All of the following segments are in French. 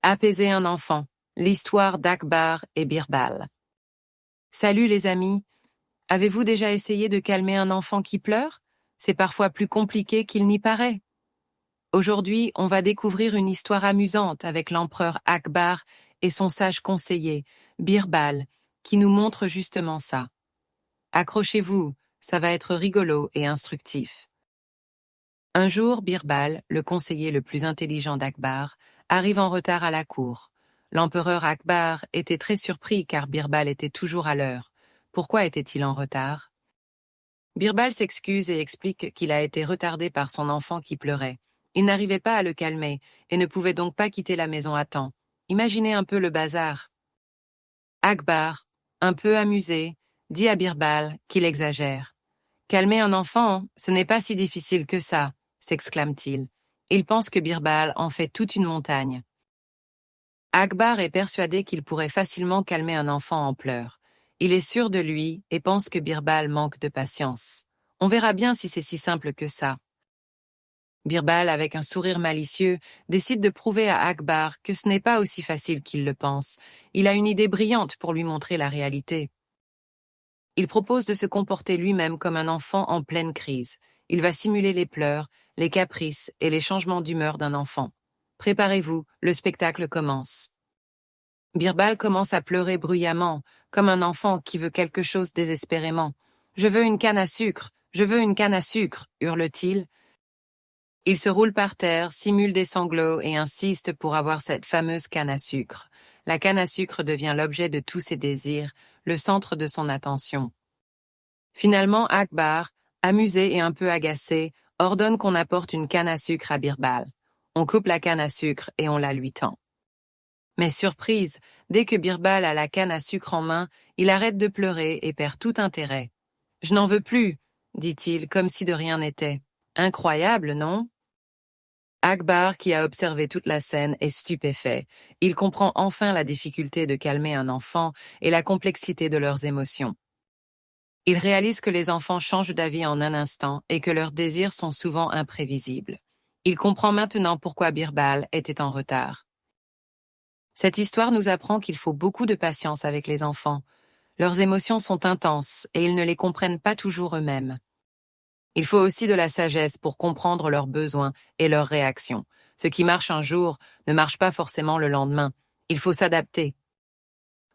Apaiser un enfant. L'histoire d'Akbar et Birbal. Salut les amis. Avez-vous déjà essayé de calmer un enfant qui pleure? C'est parfois plus compliqué qu'il n'y paraît. Aujourd'hui, on va découvrir une histoire amusante avec l'empereur Akbar et son sage conseiller, Birbal, qui nous montre justement ça. Accrochez-vous, ça va être rigolo et instructif. Un jour, Birbal, le conseiller le plus intelligent d'Akbar, arrive en retard à la cour. L'empereur Akbar était très surpris car Birbal était toujours à l'heure. Pourquoi était-il en retard? Birbal s'excuse et explique qu'il a été retardé par son enfant qui pleurait. Il n'arrivait pas à le calmer et ne pouvait donc pas quitter la maison à temps. Imaginez un peu le bazar. Akbar, un peu amusé, dit à Birbal qu'il exagère. « Calmer un enfant, ce n'est pas si difficile que ça », s'exclame-t-il. Il pense que Birbal en fait toute une montagne. Akbar est persuadé qu'il pourrait facilement calmer un enfant en pleurs. Il est sûr de lui et pense que Birbal manque de patience. On verra bien si c'est si simple que ça. Birbal, avec un sourire malicieux, décide de prouver à Akbar que ce n'est pas aussi facile qu'il le pense. Il a une idée brillante pour lui montrer la réalité. Il propose de se comporter lui-même comme un enfant en pleine crise. Il va simuler les pleurs, les caprices et les changements d'humeur d'un enfant. Préparez-vous, le spectacle commence. Birbal commence à pleurer bruyamment, comme un enfant qui veut quelque chose désespérément. « Je veux une canne à sucre, je veux une canne à sucre » hurle-t-il. Il se roule par terre, simule des sanglots et insiste pour avoir cette fameuse canne à sucre. La canne à sucre devient l'objet de tous ses désirs, le centre de son attention. Finalement, Akbar, amusé et un peu agacé, ordonne qu'on apporte une canne à sucre à Birbal. On coupe la canne à sucre et on la lui tend. Mais surprise, dès que Birbal a la canne à sucre en main, il arrête de pleurer et perd tout intérêt. « Je n'en veux plus », dit-il, comme si de rien n'était. Incroyable, non? Akbar, qui a observé toute la scène, est stupéfait. Il comprend enfin la difficulté de calmer un enfant et la complexité de leurs émotions. Il réalise que les enfants changent d'avis en un instant et que leurs désirs sont souvent imprévisibles. Il comprend maintenant pourquoi Birbal était en retard. Cette histoire nous apprend qu'il faut beaucoup de patience avec les enfants. Leurs émotions sont intenses et ils ne les comprennent pas toujours eux-mêmes. Il faut aussi de la sagesse pour comprendre leurs besoins et leurs réactions. Ce qui marche un jour ne marche pas forcément le lendemain. Il faut s'adapter.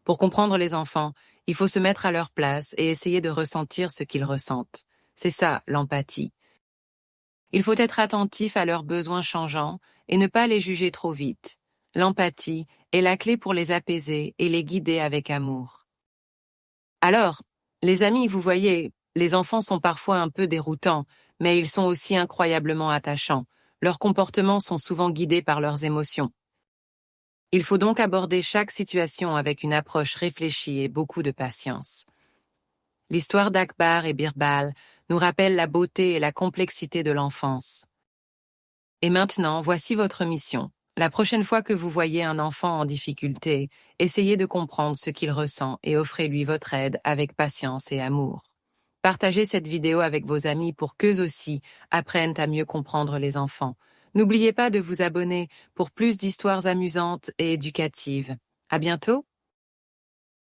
Pour comprendre les enfants, il faut se mettre à leur place et essayer de ressentir ce qu'ils ressentent. C'est ça, l'empathie. Il faut être attentif à leurs besoins changeants et ne pas les juger trop vite. L'empathie est la clé pour les apaiser et les guider avec amour. Alors, les amis, vous voyez, les enfants sont parfois un peu déroutants, mais ils sont aussi incroyablement attachants. Leurs comportements sont souvent guidés par leurs émotions. Il faut donc aborder chaque situation avec une approche réfléchie et beaucoup de patience. L'histoire d'Akbar et Birbal nous rappelle la beauté et la complexité de l'enfance. Et maintenant, voici votre mission. La prochaine fois que vous voyez un enfant en difficulté, essayez de comprendre ce qu'il ressent et offrez-lui votre aide avec patience et amour. Partagez cette vidéo avec vos amis pour qu'eux aussi apprennent à mieux comprendre les enfants. N'oubliez pas de vous abonner pour plus d'histoires amusantes et éducatives. À bientôt!